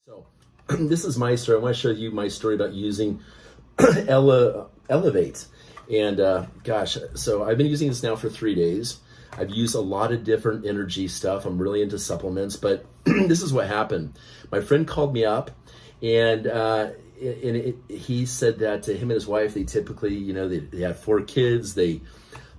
So this is my story. I want to show you my story about using Elevate. And so I've been using this now for 3 days. I've used a lot of different energy stuff. I'm really into supplements, but this is what happened. My friend called me up and he said that to him and his wife, they typically, they had 4 kids.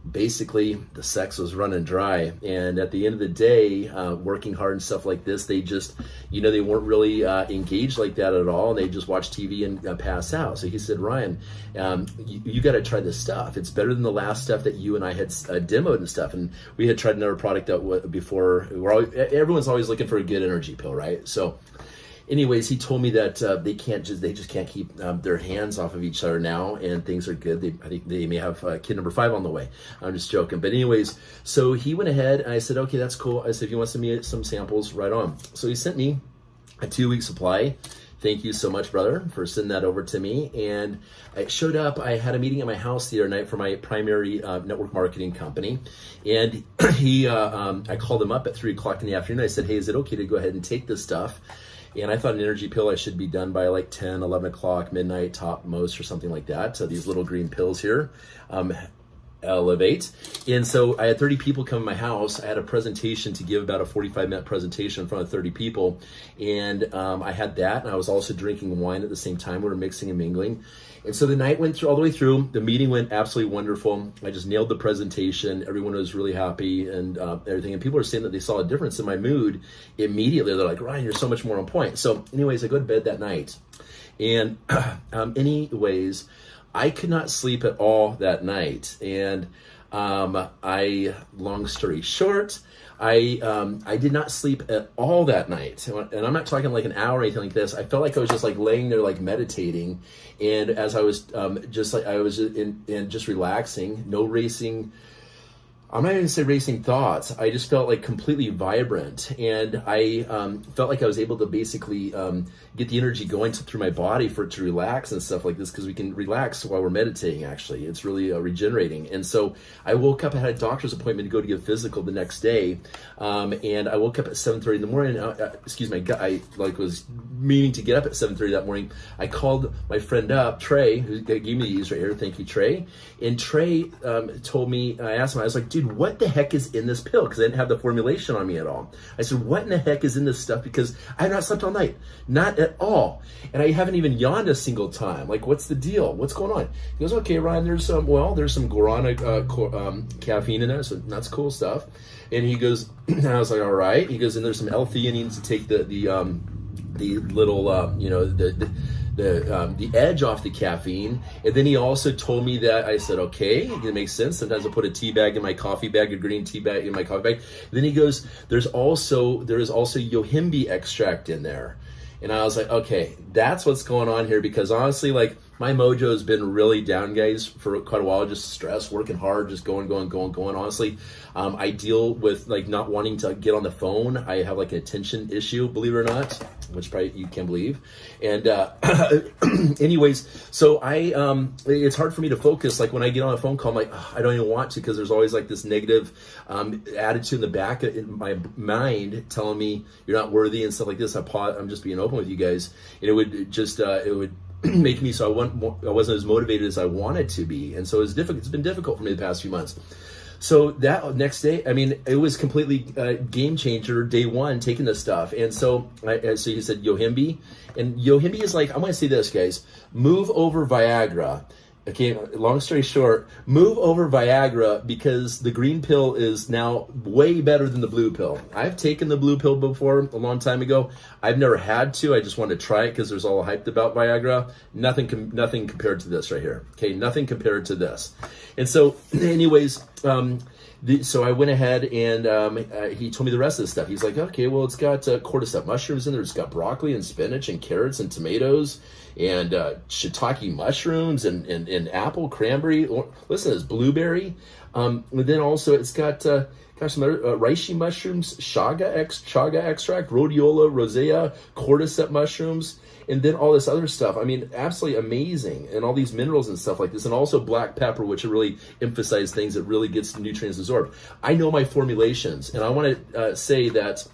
Basically, the sex was running dry. And at the end of the day, working hard and stuff like this, they just, they weren't really engaged like that at all. And they just watch TV and pass out. So he said, Ryan, you got to try this stuff. It's better than the last stuff that you and I had demoed and stuff. And we had tried another product that before. Everyone's always looking for a good energy pill, right? So anyways, he told me that they just can't keep their hands off of each other now, and things are good. I think they may have kid number 5 on the way. I'm just joking. But anyways, so he went ahead and I said, okay, that's cool. I said, if you want to send me some samples, right on. So he sent me a 2-week supply. Thank you so much, brother, for sending that over to me. And I showed up. I had a meeting at my house the other night for my primary network marketing company. And I called him up at 3 o'clock in the afternoon. I said, hey, is it okay to go ahead and take this stuff? And I thought an energy pill I should be done by like 10, 11 o'clock, midnight, top most, or something like that. So these little green pills here, Elevate. And so I had 30 people come to my house. I had a presentation to give, about a 45-minute presentation in front of 30 people. And I had that, and I was also drinking wine at the same time. We were mixing and mingling. And so the night went through all the way through. The meeting went absolutely wonderful. I just nailed the presentation. Everyone was really happy and everything. And people are saying that they saw a difference in my mood immediately. They're like, Ryan, you're so much more on point. So anyways, I go to bed that night. And anyways, I could not sleep at all that night. And long story short, I did not sleep at all that night. And I'm not talking like an hour or anything like this. I felt like I was just like laying there, like meditating. And as I was just relaxing, no racing. I'm not even gonna say racing thoughts. I just felt like completely vibrant, and I felt like I was able to basically get the energy going through my body for it to relax and stuff like this, because we can relax while we're meditating. Actually, it's really regenerating. And so I woke up. I had a doctor's appointment to go to get a physical the next day, and I woke up at 7:30 in the morning. I was meaning to get up at 7:30 that morning. I called my friend up, Trey, who gave me these right here. Thank you, Trey. And Trey told me. I asked him. I was like, dude, what the heck is in this pill? Because I didn't have the formulation on me at all. I said, what in the heck is in this stuff? Because I have not slept all night. Not at all. And I haven't even yawned a single time. Like, what's the deal? What's going on? He goes, okay, Ryan, there's some guarana caffeine in there, so that's cool stuff. And he goes, and I was like, all right. He goes, and there's some L-theanine to take the little, the edge off the caffeine. And then he also told me that, I said, okay, it makes sense. Sometimes I put a tea bag in my coffee bag, a green tea bag in my coffee bag. Then he goes, there is also yohimbe extract in there. And I was like, okay, that's what's going on here, because honestly, like, my mojo has been really down, guys, for quite a while. Just stress, working hard, just going. Honestly, I deal with like not wanting to get on the phone. I have like an attention issue, believe it or not, which probably you can't believe. And anyways, so it's hard for me to focus. Like when I get on a phone call, I'm like, I don't even want to, because there's always like this negative attitude in the back of my mind telling me you're not worthy and stuff like this. I'm just being open with you guys. And it would make me so I wasn't as motivated as I wanted to be. And so it's been difficult for me the past few months. So that next day, I mean, it was completely game changer, day one, taking this stuff. And so he said yohimbe, and yohimbe is like, I'm going to say this, guys, move over Viagra. Okay, long story short, move over Viagra, because the green pill is now way better than the blue pill. I've taken the blue pill before a long time ago. I've never had to. I just wanted to try it because there's all hyped about Viagra. Nothing compared to this right here. Okay, nothing compared to this. And so, anyways, so I went ahead and he told me the rest of the stuff. He's like, okay, well, it's got cordyceps mushrooms in there. It's got broccoli and spinach and carrots and tomatoes and shiitake mushrooms and apple, cranberry. Listen, it's blueberry. And then also it's got some other reishi mushrooms, chaga extract, rhodiola rosea, cordyceps mushrooms, and then all this other stuff. I mean, absolutely amazing. And all these minerals and stuff like this. And also black pepper, which really emphasize things that really gets nutrients absorbed. I know my formulations, and I want to say that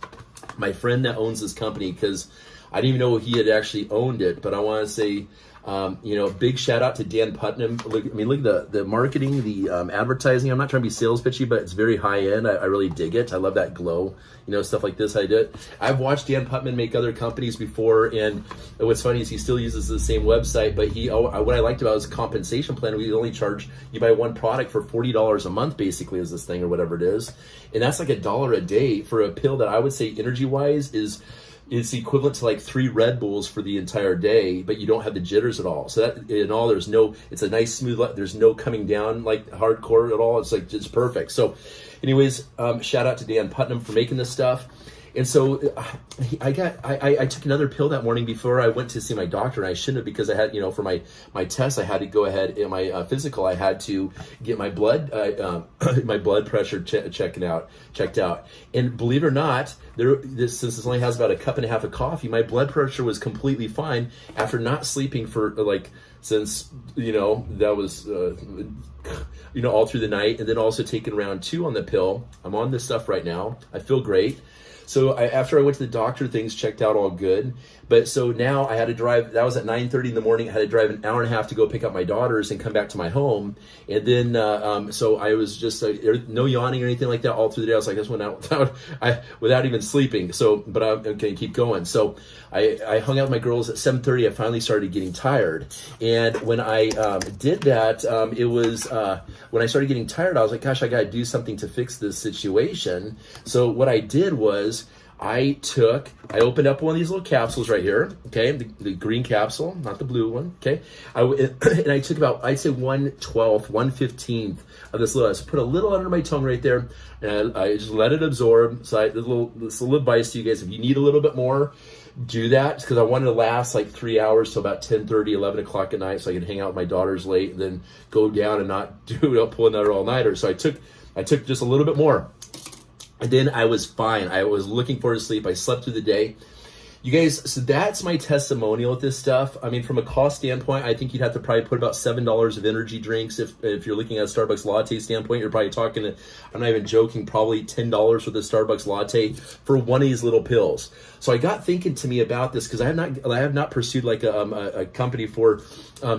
my friend that owns this company, because I didn't even know he had actually owned it, but I want to say, big shout out to Dan Putnam. Look at the marketing, the advertising. I'm not trying to be sales pitchy, but it's very high end. I really dig it. I love that glow, stuff like this. I did. I've watched Dan Putnam make other companies before, and what's funny is he still uses the same website, but what I liked about his compensation plan, we only charge, you buy one product for $40 a month, basically, is this thing or whatever it is, and that's like $1 a day for a pill that I would say energy wise is equivalent to like 3 Red Bulls for the entire day, but you don't have the jitters at all. So that in all, it's a nice smooth, there's no coming down like hardcore at all. It's like just perfect. So anyways, shout out to Dan Putnam for making this stuff. And so I took another pill that morning before I went to see my doctor, and I shouldn't have, because I had, for my test, I had to go ahead in my physical, I had to get my blood pressure checked out. And believe it or not, since this only has about a cup and a half of coffee, my blood pressure was completely fine after not sleeping for since, that was, all through the night, and then also taking round 2 on the pill. I'm on this stuff right now. I feel great. So after I went to the doctor, things checked out all good. But so now I had to drive, that was at 9:30 in the morning. I had to drive an hour and a half to go pick up my daughters and come back to my home. And then, so I was just no yawning or anything like that all through the day. I was like, this went out without even sleeping. So, but I'm going to keep going. So I hung out with my girls at 7:30. I finally started getting tired. And when I did that, it was, when I started getting tired, I was like, gosh, I got to do something to fix this situation. So what I did was, I opened up one of these little capsules right here, okay, the green capsule, not the blue one, okay, and I took about, I'd say 1/12, 1/15 of this little, I just put a little under my tongue right there, and I just let it absorb. So this little advice to you guys, if you need a little bit more, do that, because I wanted to last like 3 hours till about 10:30, 11 o'clock at night, so I could hang out with my daughters late, and then go down and not pull another all-nighter. So I took just a little bit more. And then I was fine. I was looking forward to sleep. I slept through the day. You guys, so that's my testimonial with this stuff. I mean, from a cost standpoint, I think you'd have to probably put about $7 of energy drinks. If you're looking at a Starbucks latte standpoint, you're probably talking, I'm not even joking, probably $10 for the Starbucks latte for one of these little pills. So I got thinking to me about this, because I have not pursued like a company for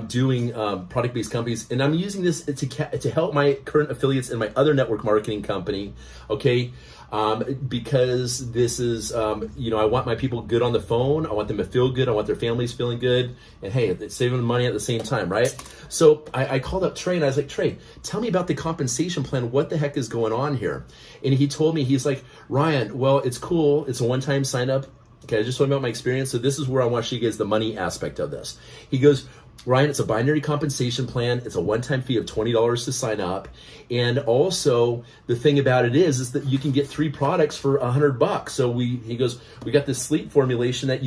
doing product-based companies, and I'm using this to help my current affiliates in my other network marketing company, okay? Because this is, I want my people good on the phone. I want them to feel good. I want their families feeling good. And hey, it's saving them money at the same time, right? So I called up Trey, and I was like, Trey, tell me about the compensation plan. What the heck is going on here? And he told me, he's like, Ryan, well, it's cool. It's a one-time sign up. Okay, I just told him about my experience. So this is where I want to show you guys the money aspect of this. He goes, Ryan, it's a binary compensation plan. It's a one-time fee of $20 to sign up. And also the thing about it is that you can get 3 products for $100. So he goes, we got this sleep formulation that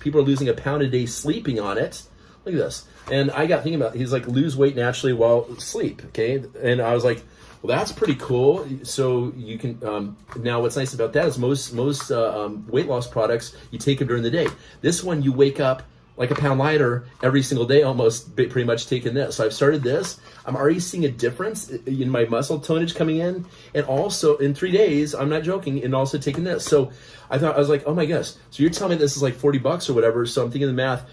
people are losing a pound a day sleeping on it. Look at this. And I got thinking about, he's like, lose weight naturally while sleep. Okay. And I was like, well, that's pretty cool. So you can, now what's nice about that is most weight loss products, you take them during the day. This one, you wake up like a pound lighter every single day, almost pretty much taking this. So I've started this. I'm already seeing a difference in my muscle tonnage coming in. And also in 3 days, I'm not joking, and also taking this. So I was like, oh my gosh. So you're telling me this is like $40 or whatever. So I'm thinking the math.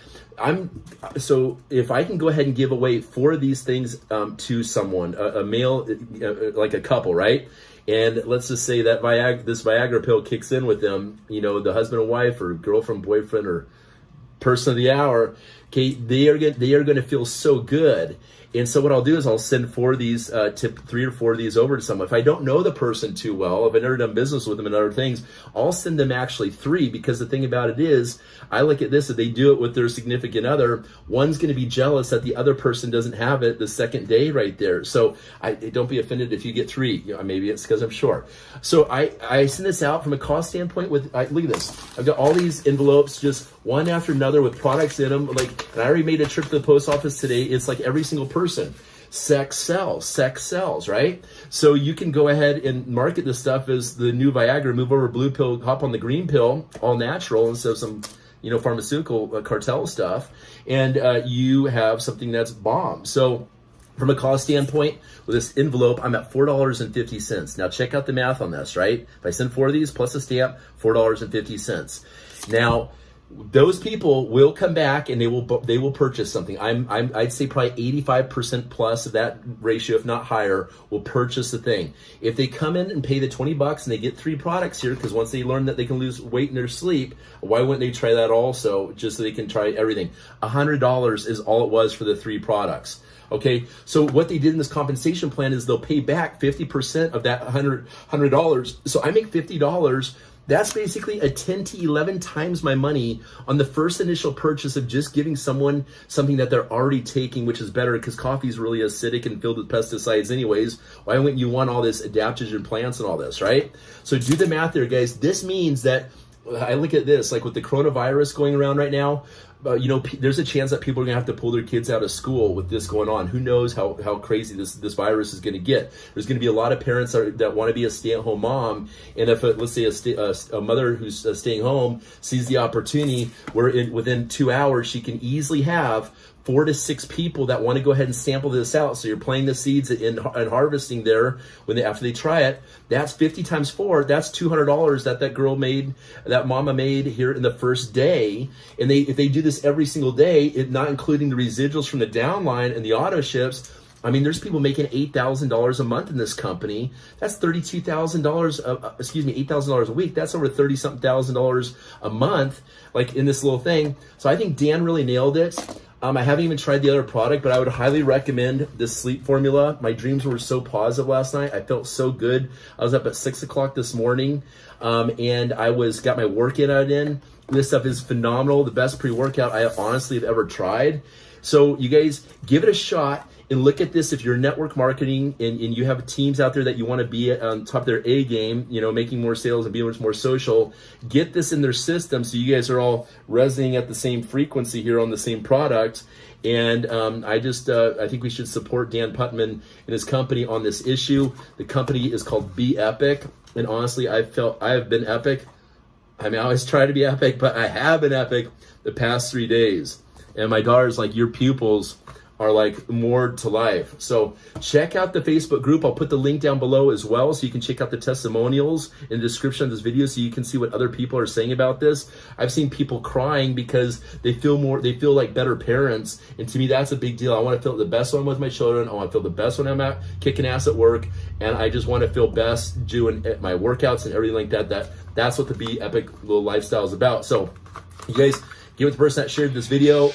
So if I can go ahead and give away 4 of these things to someone, a male, like a couple, right? And let's just say that this Viagra pill kicks in with them, the husband and wife or girlfriend, boyfriend, or person of the hour, okay, they are going to feel so good. And so what I'll do is I'll send 4 of these, 3 or 4 of these over to someone. If I don't know the person too well, if I've never done business with them and other things, I'll send them actually 3, because the thing about it is, I look at this, if they do it with their significant other, one's going to be jealous that the other person doesn't have it the second day right there. So don't be offended if you get 3. Maybe it's because I'm short. So I send this out from a cost standpoint look at this. I've got all these envelopes, just one after another with products in them. And I already made a trip to the post office today. It's like every single person. Sex sells, right? So you can go ahead and market this stuff as the new Viagra, move over blue pill, hop on the green pill, all natural, instead of some, pharmaceutical cartel stuff. And you have something that's bomb. So from a cost standpoint, with this envelope, I'm at $4.50. Now check out the math on this, right? If I send 4 of these plus a stamp, $4.50. Now, those people will come back and they will purchase something. I'd say probably 85% plus of that ratio, if not higher, will purchase the thing. If they come in and pay the $20 and they get 3 products here, because once they learn that they can lose weight in their sleep, why wouldn't they try that also, just so they can try everything? $100 is all it was for the 3 products. Okay, so what they did in this compensation plan is they'll pay back 50% of that $100. So I make $50. That's basically a 10 to 11 times my money on the first initial purchase of just giving someone something that they're already taking, which is better because coffee is really acidic and filled with pesticides anyways. Why wouldn't you want all this adaptogen plants and all this, right? So do the math there, guys. This means that I look at this, like with the coronavirus going around right now, there's a chance that people are gonna have to pull their kids out of school with this going on. Who knows how crazy this virus is gonna get? There's gonna be a lot of parents that want to be a stay-at-home mom, and if let's say a mother who's staying home sees the opportunity where within 2 hours she can easily have 4 to 6 people that want to go ahead and sample this out. So you're planting the seeds and harvesting there after they try it. That's 50 times 4. That's $200 that girl made, that mama made here in the first day. And if they do this every single day, not including the residuals from the downline and the auto ships, I mean, there's people making $8,000 a month in this company. That's $32,000, $8,000 a week. That's over $30-something thousand a month, like in this little thing. So I think Dan really nailed it. I haven't even tried the other product, but I would highly recommend this sleep formula. My dreams were so positive last night. I felt so good. I was up at 6 o'clock this morning, and I got my workout in. This stuff is phenomenal. The best pre-workout I honestly have ever tried. So you guys give it a shot and look at this. If you're network marketing and you have teams out there that you want to be on top of their A game, making more sales and being much more social, get this in their system so you guys are all resonating at the same frequency here on the same product. And I think we should support Dan Putman and his company on this issue. The company is called WhyB-EPIC. And honestly, I have been epic. I mean, I always try to be epic, but I have been epic the past 3 days. And my daughter's like, your pupils are like more to life. So check out the Facebook group. I'll put the link down below as well, so you can check out the testimonials in the description of this video so you can see what other people are saying about this. I've seen people crying because they feel like better parents. And to me, that's a big deal. I want to feel the best when I'm with my children. I want to feel the best when I'm out kicking ass at work. And I just want to feel best doing my workouts and everything like that. That's what the WhyB-EPIC little lifestyle is about. So you guys, give it to the person that shared this video.